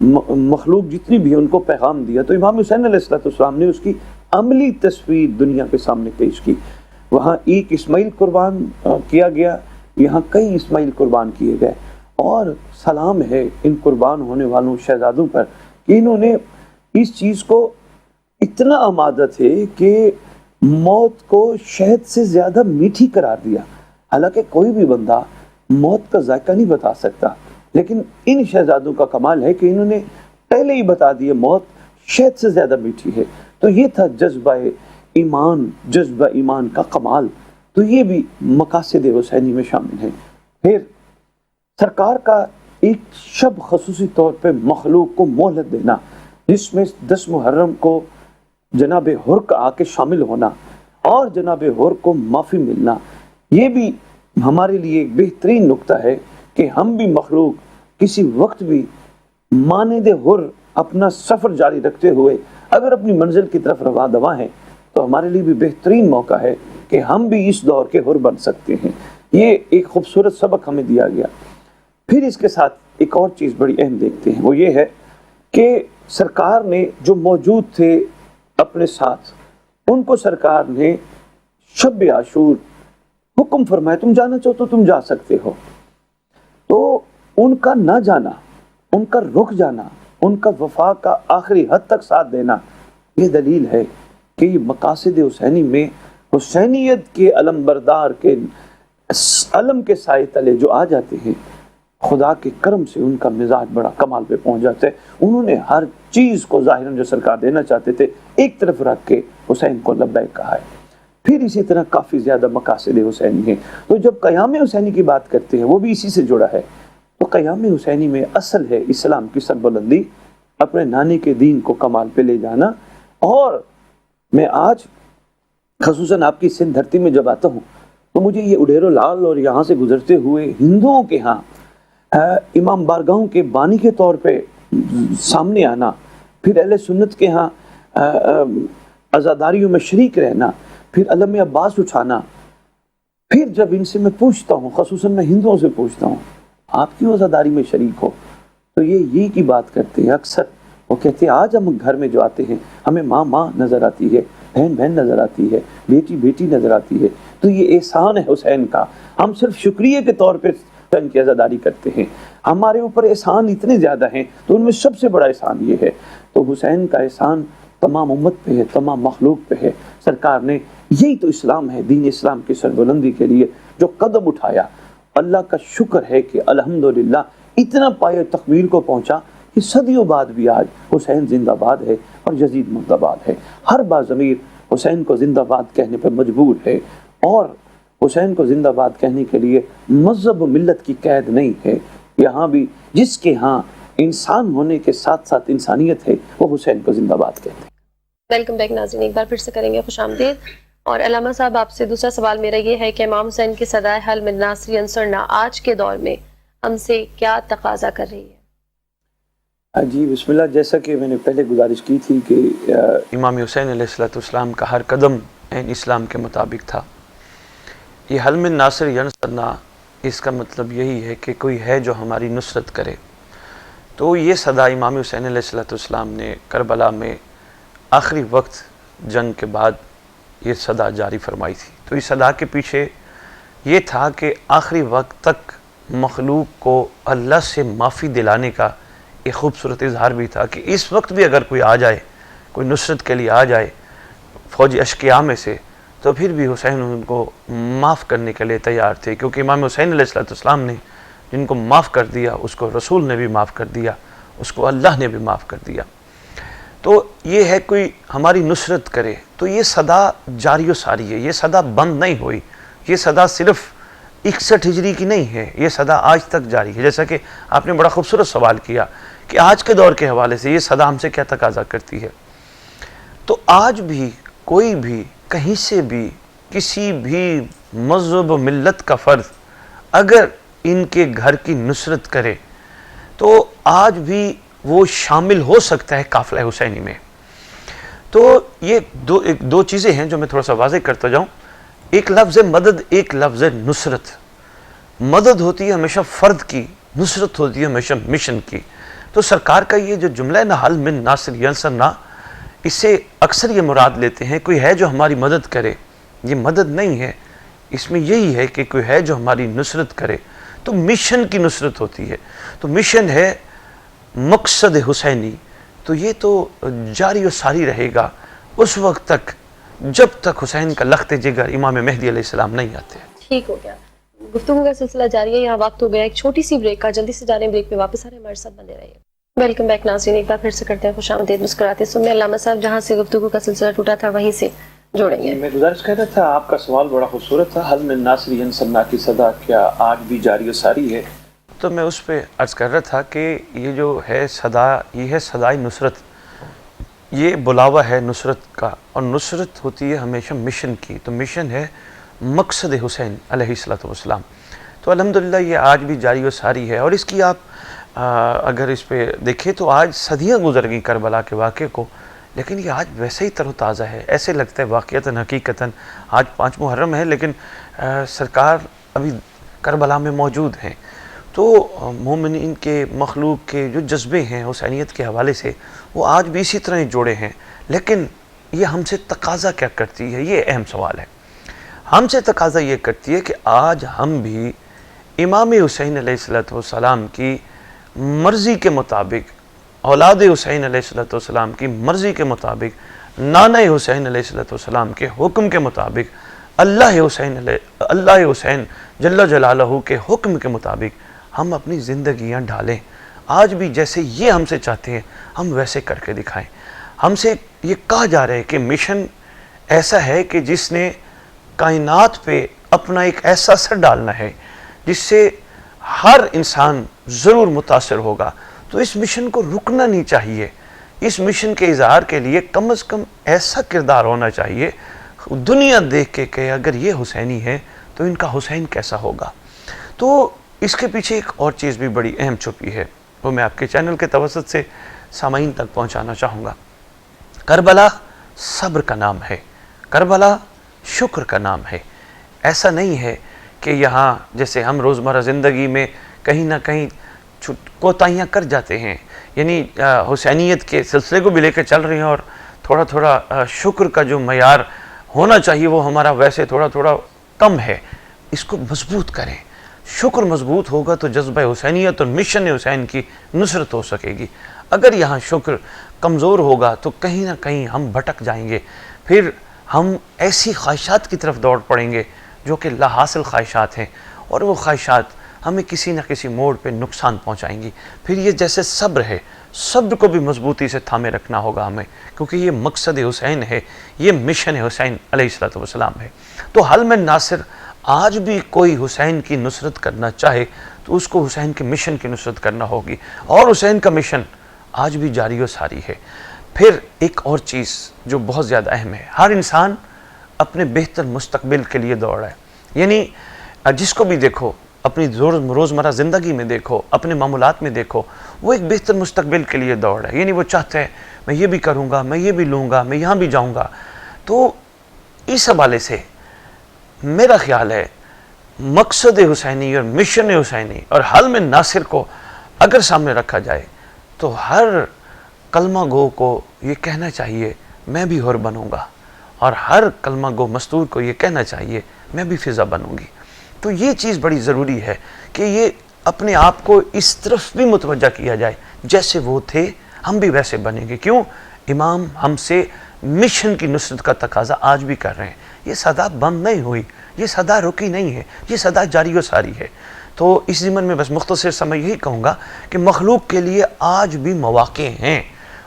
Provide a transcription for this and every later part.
مخلوق جتنی بھی ان کو پیغام دیا، تو امام حسین علیہ السلام نے اس کی عملی تصویر دنیا کے سامنے پیش کی۔ وہاں ایک اسماعیل قربان کیا گیا، یہاں کئی اسماعیل قربان کیے گئے، اور سلام ہے ان قربان ہونے والوں شہزادوں پر کہ انہوں نے اس چیز کو اتنا آمادہ تھے کہ موت کو شہد سے زیادہ میٹھی قرار دیا۔ حالانکہ کوئی بھی بندہ موت کا ذائقہ نہیں بتا سکتا، لیکن ان شہزادوں کا کمال ہے کہ انہوں نے پہلے ہی بتا دیا موت شہد سے زیادہ میٹھی ہے۔ تو یہ تھا جذبہ ایمان کا کمال، تو یہ بھی مقاصد حسینی میں شامل ہے۔ پھر سرکار کا ایک شب خصوصی طور پہ مخلوق کو مہلت دینا، جس میں 10 محرم کو جناب حر کا آ کے شامل ہونا اور جناب حر کو معافی ملنا، یہ بھی ہمارے لیے ایک بہترین نقطہ ہے کہ ہم بھی مخلوق کسی وقت بھی مانند حر اپنا سفر جاری رکھتے ہوئے اگر اپنی منزل کی طرف رواں دواں ہیں، تو ہمارے لیے بھی بہترین موقع ہے کہ ہم بھی اس دور کے حر بن سکتے ہیں۔ یہ ایک خوبصورت سبق ہمیں دیا گیا۔ پھر اس کے ساتھ ایک اور چیز بڑی اہم دیکھتے ہیں، وہ یہ ہے کہ سرکار نے جو موجود تھے اپنے ساتھ، ان کو سرکار نے شب عاشور حکم فرمایا تم جانا چاہو تو تم جا سکتے ہو۔ تو ان کا نہ جانا، ان کا رک جانا، ان کا وفا کا آخری حد تک ساتھ دینا، یہ دلیل ہے کہ یہ مقاصد حسینی میں حسینیت کے علم بردار کے علم کے سائے تلے جو آ جاتے ہیں، خدا کے کرم سے ان کا مزاج بڑا کمال پہ پہنچ جاتا ہے۔ انہوں نے ہر چیز کو ظاہراً جو سرکار دینا چاہتے تھے ایک طرف رکھ کے حسین کو لبیک کہا ہے۔ پھر اسی طرح کافی زیادہ مقاصد حسینی ہیں۔ تو جب قیام حسینی کی بات کرتے ہیں، وہ بھی اسی سے جڑا ہے۔ تو قیام حسینی میں اصل ہے اسلام کی سربلندی، اپنے نانے کے دین کو کمال پہ لے جانا۔ اور میں آج خصوصاً آپ کی سندھ دھرتی میں جب آتا ہوں تو مجھے یہ اڈیرو لال اور یہاں سے گزرتے ہوئے ہندوؤں کے ہاں امام بارگاہوں کے بانی کے طور پہ سامنے آنا، پھر اہل سنت کے ہاں عزاداریوں میں شریک رہنا، پھر علم عباس اٹھانا، پھر جب ان سے میں پوچھتا ہوں، خصوصاً میں ہندوؤں سے پوچھتا ہوں آپ کیوں عزاداری میں شریک ہو، تو یہ یہی کی بات کرتے ہیں اکثر۔ وہ کہتے ہیں آج ہم گھر میں جو آتے ہیں ہمیں ماں ماں نظر آتی ہے، بہن بہن نظر آتی ہے، بیٹی بیٹی نظر آتی ہے، تو یہ احسان ہے حسین کا۔ ہم صرف شکریہ کے طور پہ حسین کی عزاداری کرتے ہیں، ہمارے اوپر احسان اتنے زیادہ ہیں، تو ان میں سب سے بڑا احسان یہ ہے۔ تو حسین کا احسان تمام امت پہ ہے، تمام مخلوق پہ ہے۔ سرکار نے یہی تو اسلام ہے، دین اسلام کی سربلندی کے لیے جو قدم اٹھایا، اللہ کا شکر ہے کہ الحمدللہ اتنا پایہ تکمیل کو پہنچا کہ صدیوں بعد بھی آج حسین زندہ باد ہے اور یزید مردہ باد ہے۔ ہر باضمیر حسین کو زندہ باد کہنے پر مجبور ہے، اور حسین کو زندہ باد کہنے کے لیے مذہب و ملت کی قید نہیں ہے۔ یہاں بھی جس کے ہاں انسان ہونے کے ساتھ ساتھ انسانیت ہے، وہ حسین کو زندہ باد کہتے ہیں۔ ویلکم بیک ناظرین، ایک بار پھر سے کریں گے خوش آمدید۔ اور علامہ صاحب، آپ سے دوسرا سوال میرا یہ ہے کہ امام حسین کی صدائے حل میں ناصری انصرنا آج کے دور میں ہم سے کیا تقاضا کر رہی ہے؟ جی بسم اللہ۔ جیسا کہ میں نے پہلے گزارش کی تھی کہ امام حسین علیہ السلام کا ہر قدم عین اسلام کے مطابق تھا۔ یہ حل من ناصر ینصرنا، اس کا مطلب یہی ہے کہ کوئی ہے جو ہماری نصرت کرے۔ تو یہ صدا امام حسین علیہ السلام نے کربلا میں آخری وقت جنگ کے بعد یہ صدا جاری فرمائی تھی۔ تو اس صدا کے پیچھے یہ تھا کہ آخری وقت تک مخلوق کو اللہ سے معافی دلانے کا ایک خوبصورت اظہار بھی تھا کہ اس وقت بھی اگر کوئی آ جائے، کوئی نصرت کے لیے آ جائے فوج اشقیاء میں سے، تو پھر بھی حسین ان کو معاف کرنے کے لیے تیار تھے، کیونکہ امام حسین علیہ السلام نے جن کو معاف کر دیا اس کو رسول نے بھی معاف کر دیا، اس کو اللہ نے بھی معاف کر دیا۔ تو یہ ہے کوئی ہماری نصرت کرے، تو یہ صدا جاری و ساری ہے، یہ صدا بند نہیں ہوئی، یہ صدا صرف 61 ہجری کی نہیں ہے، یہ صدا آج تک جاری ہے۔ جیسا کہ آپ نے بڑا خوبصورت سوال کیا کہ آج کے دور کے حوالے سے یہ صدا ہم سے کیا تقاضا کرتی ہے، تو آج بھی کوئی بھی کہیں سے بھی کسی بھی مذہب و ملت کا فرد اگر ان کے گھر کی نصرت کرے تو آج بھی وہ شامل ہو سکتا ہے قافلہ حسینی میں۔ تو یہ دو چیزیں ہیں جو میں تھوڑا سا واضح کرتا جاؤں۔ ایک لفظ مدد، ایک لفظ نصرت۔ مدد ہوتی ہے ہمیشہ فرد کی، نصرت ہوتی ہے ہمیشہ مشن کی۔ تو سرکار کا یہ جو جملہ ہے نا حل من ناصر ینصرنا، اس سے اکثر یہ مراد لیتے ہیں کوئی ہے جو ہماری مدد کرے. یہ مدد نہیں ہے، اس میں یہی ہے کہ کوئی ہے جو ہماری نصرت کرے. تو مشن کی نصرت ہوتی ہے. تو مشن ہے مقصد حسینی، تو یہ تو جاری و ساری رہے گا اس وقت تک جب تک حسین کا لخت جگر امام مہدی علیہ السلام نہیں آتے. ٹھیک ہو گیا، گفتگو کا سلسلہ جاری ہے. یہاں وقت ہو گیا ایک چھوٹی سی بریک کا، جلدی سے جا رہے ہیں بریک پہ، واپس آ رہے ہیں، ہمارے ساتھ بنے رہیے. ویلکم بیک ناظرین، ایک بار پھر سے کرتے ہیں خوش آمدید مسکراتے سننے. علامہ صاحب جہاں سے گفتگو کا سلسلہ ٹوٹا تھا وہیں سے جوڑیں گے. میں گزارش کر رہا تھا، آپ کا سوال بڑا خوبصورت تھا، حل من ناصر ینصرنا کی صدا کیا آج بھی جاری و ساری ہے؟ تو میں اس پہ عرض کر رہا تھا کہ یہ جو ہے صدا، یہ ہے صدائے نصرت، یہ بلاوا ہے نصرت کا، اور نصرت ہوتی ہے ہمیشہ مشن کی. تو مشن ہے مقصد حسین علیہ السلام. تو الحمدللہ یہ آج بھی جاری و ساری ہے. اور اس کی آپ اگر اس پہ دیکھیں تو آج صدیاں گزر گئیں کربلا کے واقعے کو، لیکن یہ آج ویسے ہی تر و تازہ ہے. ایسے لگتا ہے واقعتاً حقیقتاً آج 5 محرم ہے لیکن سرکار ابھی کربلا میں موجود ہیں. تو مومنین کے، مخلوق کے جو جذبے ہیں حسینیت کے حوالے سے، وہ آج بھی اسی طرح ہی جوڑے ہیں. لیکن یہ ہم سے تقاضا کیا کرتی ہے، یہ اہم سوال ہے. ہم سے تقاضا یہ کرتی ہے کہ آج ہم بھی امام حسین علیہ السلام کی مرضی کے مطابق، اولاد حسین علیہ السلام کی مرضی کے مطابق، نانا حسین علیہ السلام کے حکم کے مطابق، اللہ حسین جل جلالہ کے حکم کے مطابق ہم اپنی زندگیاں ڈھالیں. آج بھی جیسے یہ ہم سے چاہتے ہیں ہم ویسے کر کے دکھائیں. ہم سے یہ کہا جا رہا ہے کہ مشن ایسا ہے کہ جس نے کائنات پہ اپنا ایک ایسا اثر ڈالنا ہے جس سے ہر انسان ضرور متاثر ہوگا. تو اس مشن کو رکنا نہیں چاہیے. اس مشن کے اظہار کے لیے کم از کم ایسا کردار ہونا چاہیے دنیا دیکھ کے کہ اگر یہ حسینی ہے تو ان کا حسین کیسا ہوگا. تو اس کے پیچھے ایک اور چیز بھی بڑی اہم چھپی ہے، وہ میں آپ کے چینل کے توسط سے سامعین تک پہنچانا چاہوں گا. کربلا صبر کا نام ہے، کربلا شکر کا نام ہے. ایسا نہیں ہے کہ یہاں جیسے ہم روزمرہ زندگی میں کہیں نہ کہیں کوتاہیاں کر جاتے ہیں، یعنی حسینیت کے سلسلے کو بھی لے کے چل رہے ہیں اور تھوڑا تھوڑا شکر کا جو معیار ہونا چاہیے وہ ہمارا ویسے تھوڑا تھوڑا کم ہے. اس کو مضبوط کریں. شکر مضبوط ہوگا تو جذبہ حسینیت اور مشن حسین کی نصرت ہو سکے گی. اگر یہاں شکر کمزور ہوگا تو کہیں نہ کہیں ہم بھٹک جائیں گے، پھر ہم ایسی خواہشات کی طرف دوڑ پڑیں گے جو کہ لا حاصل خواہشات ہیں، اور وہ خواہشات ہمیں کسی نہ کسی موڑ پہ نقصان پہنچائیں گی. پھر یہ جیسے صبر ہے، صبر کو بھی مضبوطی سے تھامے رکھنا ہوگا ہمیں، کیونکہ یہ مقصد حسین ہے، یہ مشن حسین علیہ السلام ہے. تو حل من ناصر، آج بھی کوئی حسین کی نصرت کرنا چاہے تو اس کو حسین کے مشن کی نصرت کرنا ہوگی، اور حسین کا مشن آج بھی جاری و ساری ہے. پھر ایک اور چیز جو بہت زیادہ اہم ہے، ہر انسان اپنے بہتر مستقبل کے لیے دوڑ رہا ہے. یعنی جس کو بھی دیکھو، اپنی روزمرہ زندگی میں دیکھو، اپنے معمولات میں دیکھو، وہ ایک بہتر مستقبل کے لیے دوڑ رہا ہے. یعنی وہ چاہتا ہے میں یہ بھی کروں گا، میں یہ بھی لوں گا، میں یہاں بھی جاؤں گا. تو اس حوالے سے میرا خیال ہے مقصد حسینی اور مشن حسینی اور حل من ناصر کو اگر سامنے رکھا جائے تو ہر کلمہ گو کو یہ کہنا چاہیے میں بھی حر بنوں گا، اور ہر کلمہ گو مستور کو یہ کہنا چاہیے میں بھی فضا بنوں گی. تو یہ چیز بڑی ضروری ہے کہ یہ اپنے آپ کو اس طرف بھی متوجہ کیا جائے، جیسے وہ تھے ہم بھی ویسے بنیں گے. کیوں؟ امام ہم سے مشن کی نصرت کا تقاضا آج بھی کر رہے ہیں. یہ صدا بند نہیں ہوئی، یہ صدا رکی نہیں ہے، یہ صدا جاری و ساری ہے. تو اس ضمن میں بس مختصر سا میں یہی کہوں گا کہ مخلوق کے لیے آج بھی مواقع ہیں،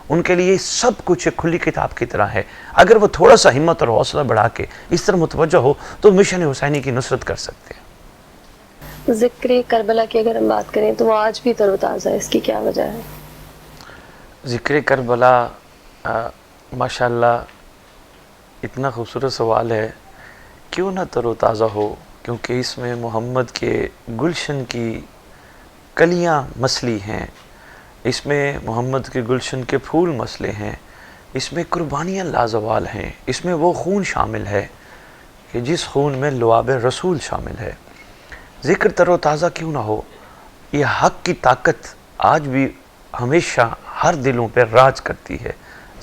ان کے لیے سب کچھ ایک کھلی کتاب کی طرح ہے. اگر وہ تھوڑا سا ہمت اور حوصلہ بڑھا کے اس طرح متوجہ ہو تو مشن حسینی کی نصرت کر سکتے ہیں. ذکر کربلا کی اگر ہم بات کریں تو وہ آج بھی تر و تازہ ہے، اس کی کیا وجہ ہے؟ ذکر کربلا ماشاءاللہ اتنا خوبصورت سوال ہے. کیوں نہ تر و تازہ ہو، کیونکہ اس میں محمد کے گلشن کی کلیاں مسلی ہیں، اس میں محمد کے گلشن کے پھول مسلے ہیں، اس میں قربانیاں لازوال ہیں، اس میں وہ خون شامل ہے کہ جس خون میں لعاب رسول شامل ہے. ذکر تر و تازہ کیوں نہ ہو، یہ حق کی طاقت آج بھی ہمیشہ ہر دلوں پہ راج کرتی ہے۔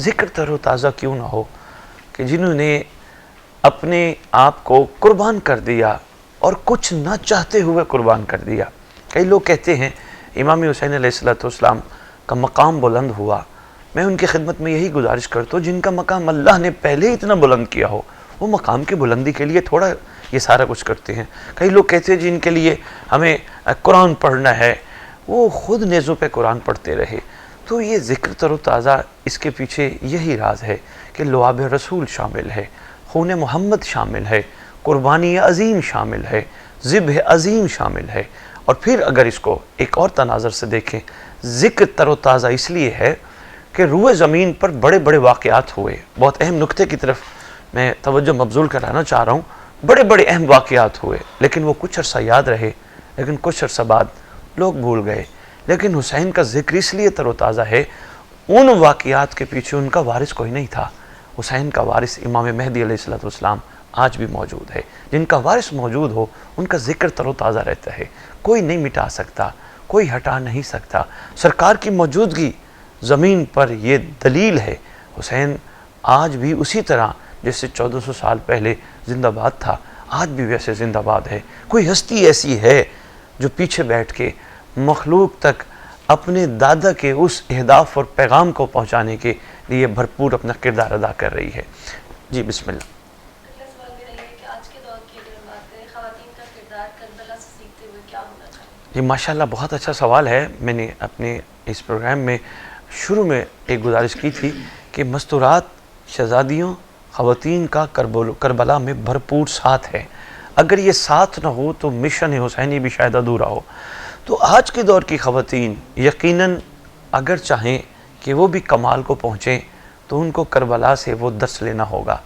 ذکر تر و تازہ کیوں نہ ہو کہ جنہوں نے اپنے آپ کو قربان کر دیا اور کچھ نہ چاہتے ہوئے قربان کر دیا۔ کئی لوگ کہتے ہیں امام حسین علیہ السلام کا مقام بلند ہوا۔ میں ان کی خدمت میں یہی گزارش کرتا ہوں جن کا مقام اللہ نے پہلے اتنا بلند کیا ہو، وہ مقام کی بلندی کے لیے تھوڑا یہ سارا کچھ کرتے ہیں۔ کئی لوگ کہتے ہیں جن کے لیے ہمیں قرآن پڑھنا ہے، وہ خود نیزوں پہ قرآن پڑھتے رہے۔ تو یہ ذکر تر و تازہ، اس کے پیچھے یہی راز ہے کہ لعاب رسول شامل ہے، خون محمد شامل ہے، قربانی عظیم شامل ہے، ذبح عظیم شامل ہے۔ اور پھر اگر اس کو ایک اور تناظر سے دیکھیں، ذکر تر و تازہ اس لیے ہے کہ روئے زمین پر بڑے بڑے واقعات ہوئے۔ بہت اہم نقطے کی طرف میں توجہ مبذول کرانا چاہ رہا ہوں۔ بڑے بڑے اہم واقعات ہوئے، لیکن وہ کچھ عرصہ یاد رہے، لیکن کچھ عرصہ بعد لوگ بھول گئے۔ لیکن حسین کا ذکر اس لیے تر و تازہ ہے، ان واقعات کے پیچھے ان کا وارث کوئی نہیں تھا۔ حسین کا وارث امام مہدی علیہ السلام آج بھی موجود ہے۔ جن کا وارث موجود ہو ان کا ذکر تر و تازہ رہتا ہے، کوئی نہیں مٹا سکتا، کوئی ہٹا نہیں سکتا۔ سرکار کی موجودگی زمین پر یہ دلیل ہے۔ حسین آج بھی اسی طرح جیسے 1400 سال پہلے زندہ باد تھا، آج بھی ویسے زندہ باد ہے۔ کوئی ہستی ایسی ہے جو پیچھے بیٹھ کے مخلوق تک اپنے دادا کے اس اہداف اور پیغام کو پہنچانے کے لیے بھرپور اپنا کردار ادا کر رہی ہے؟ جی بسم اللہ۔ اگلا سوال میرا یہ ہے کہ آج کے دور کی اگر ہم بات کریں، خواتین کا کردار کربلا سے سیکھتے ہوئے کیا ہونا چاہیے؟ یہ ماشاءاللہ بہت اچھا سوال ہے۔ میں نے اپنے اس پروگرام میں شروع میں ایک گزارش کی تھی کہ مستورات شہزادیوں خواتین کا کربلا میں بھرپور ساتھ ہے۔ اگر یہ ساتھ نہ ہو تو مشن حسینی بھی شاید ادھورا ہو۔ تو آج کے دور کی خواتین یقیناً اگر چاہیں کہ وہ بھی کمال کو پہنچیں تو ان کو کربلا سے وہ درس لینا ہوگا،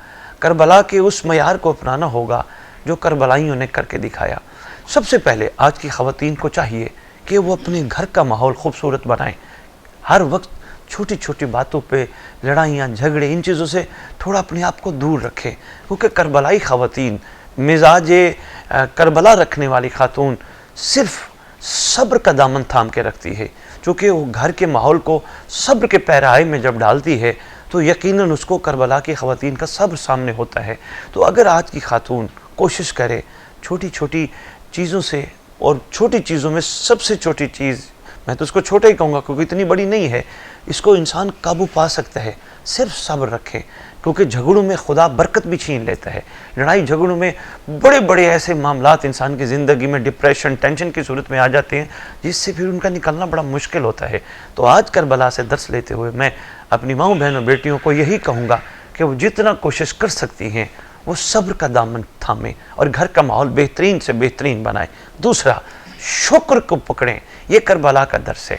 کربلا کے اس معیار کو اپنانا ہوگا جو کربلائیوں نے کر کے دکھایا۔ سب سے پہلے آج کی خواتین کو چاہیے کہ وہ اپنے گھر کا ماحول خوبصورت بنائیں۔ ہر وقت چھوٹی چھوٹی باتوں پہ لڑائیاں جھگڑے، ان چیزوں سے تھوڑا اپنے آپ کو دور رکھیں، کیونکہ کربلائی خواتین، مزاج کربلا رکھنے والی خاتون صرف صبر کا دامن تھام کے رکھتی ہے، چونکہ وہ گھر کے ماحول کو صبر کے پیرائے میں جب ڈالتی ہے تو یقیناً اس کو کربلا کی خواتین کا صبر سامنے ہوتا ہے۔ تو اگر آج کی خاتون کوشش کرے چھوٹی چھوٹی چیزوں سے، اور چھوٹی چیزوں میں سب سے چھوٹی چیز، میں تو اس کو چھوٹا ہی کہوں گا کیونکہ اتنی بڑی نہیں ہے، اس کو انسان قابو پا سکتا ہے، صرف صبر رکھیں، کیونکہ جھگڑوں میں خدا برکت بھی چھین لیتا ہے۔ لڑائی جھگڑوں میں بڑے بڑے ایسے معاملات انسان کی زندگی میں ڈپریشن، ٹینشن کی صورت میں آ جاتے ہیں جس سے پھر ان کا نکلنا بڑا مشکل ہوتا ہے۔ تو آج کربلا سے درس لیتے ہوئے میں اپنی ماؤں بہنوں بیٹیوں کو یہی کہوں گا کہ وہ جتنا کوشش کر سکتی ہیں وہ صبر کا دامن تھامیں اور گھر کا ماحول بہترین سے بہترین بنائیں۔ دوسرا، شکر کو پکڑیں، یہ کربلا کا درس ہے۔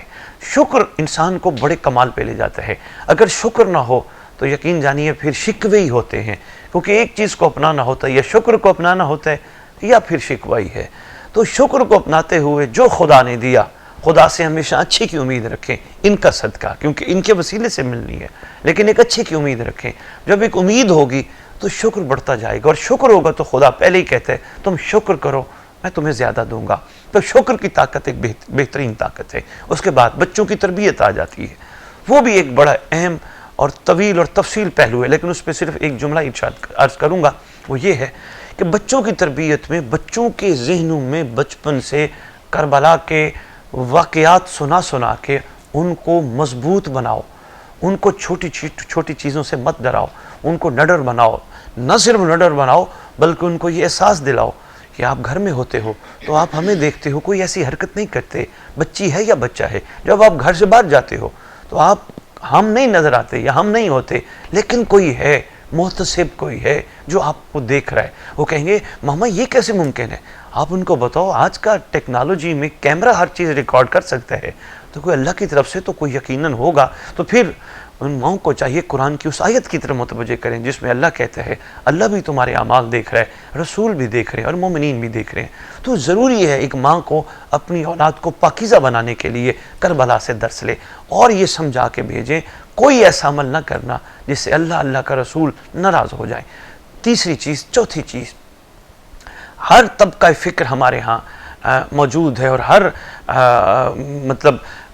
شکر انسان کو بڑے کمال پہ لے جاتا ہے۔ اگر شکر نہ ہو تو یقین جانیے پھر شکوے ہی ہوتے ہیں، کیونکہ ایک چیز کو اپنانا ہوتا ہے، یا شکر کو اپنانا ہوتا ہے یا پھر شکوہ ہی ہے۔ تو شکر کو اپناتے ہوئے جو خدا نے دیا، خدا سے ہمیشہ اچھی کی امید رکھیں، ان کا صدقہ، کیونکہ ان کے وسیلے سے ملنی ہے، لیکن ایک اچھی کی امید رکھیں۔ جب ایک امید ہوگی تو شکر بڑھتا جائے گا، اور شکر ہوگا تو خدا پہلے ہی کہتے ہیں تم شکر کرو میں تمہیں زیادہ دوں گا۔ تو شکر کی طاقت ایک بہترین طاقت ہے۔ اس کے بعد بچوں کی تربیت آ جاتی ہے، وہ بھی ایک بڑا اہم اور طویل اور تفصیل پہلو ہے، لیکن اس پہ صرف ایک جملہ ارشاد عرض کروں گا، وہ یہ ہے کہ بچوں کی تربیت میں بچوں کے ذہنوں میں بچپن سے کربلا کے واقعات سنا کے ان کو مضبوط بناؤ، ان کو چھوٹی چیزوں سے مت ڈراؤ، ان کو نڈر بناؤ، نہ صرف نڈر بناؤ بلکہ ان کو یہ احساس دلاؤ کہ آپ گھر میں ہوتے ہو تو آپ ہمیں دیکھتے ہو، کوئی ایسی حرکت نہیں کرتے، بچی ہے یا بچہ ہے۔ جب آپ گھر سے باہر جاتے ہو تو آپ ہم نہیں نظر آتے یا ہم نہیں ہوتے، لیکن کوئی ہے، محتسب کوئی ہے جو آپ کو دیکھ رہا ہے۔ وہ کہیں گے ماما یہ کیسے ممکن ہے؟ آپ ان کو بتاؤ آج کا ٹیکنالوجی میں کیمرہ ہر چیز ریکارڈ کر سکتا ہے، تو کوئی اللہ کی طرف سے تو کوئی یقیناً ہوگا۔ تو پھر ان ماؤں کو چاہیے قرآن کی اس آیت کی طرف متوجہ کریں جس میں اللہ کہتا ہے اللہ بھی تمہارے اعمال دیکھ رہا ہے، رسول بھی دیکھ رہے ہیں اور مومنین بھی دیکھ رہے ہیں۔ تو ضروری ہے ایک ماں کو اپنی اولاد کو پاکیزہ بنانے کے لیے کربلا سے درس لے اور یہ سمجھا کے بھیجیں کوئی ایسا عمل نہ کرنا جس سے اللہ کا رسول ناراض ہو جائیں۔ تیسری چیز، چوتھی چیز، ہر طبقہ فکر ہمارے ہاں موجود ہے اور ہر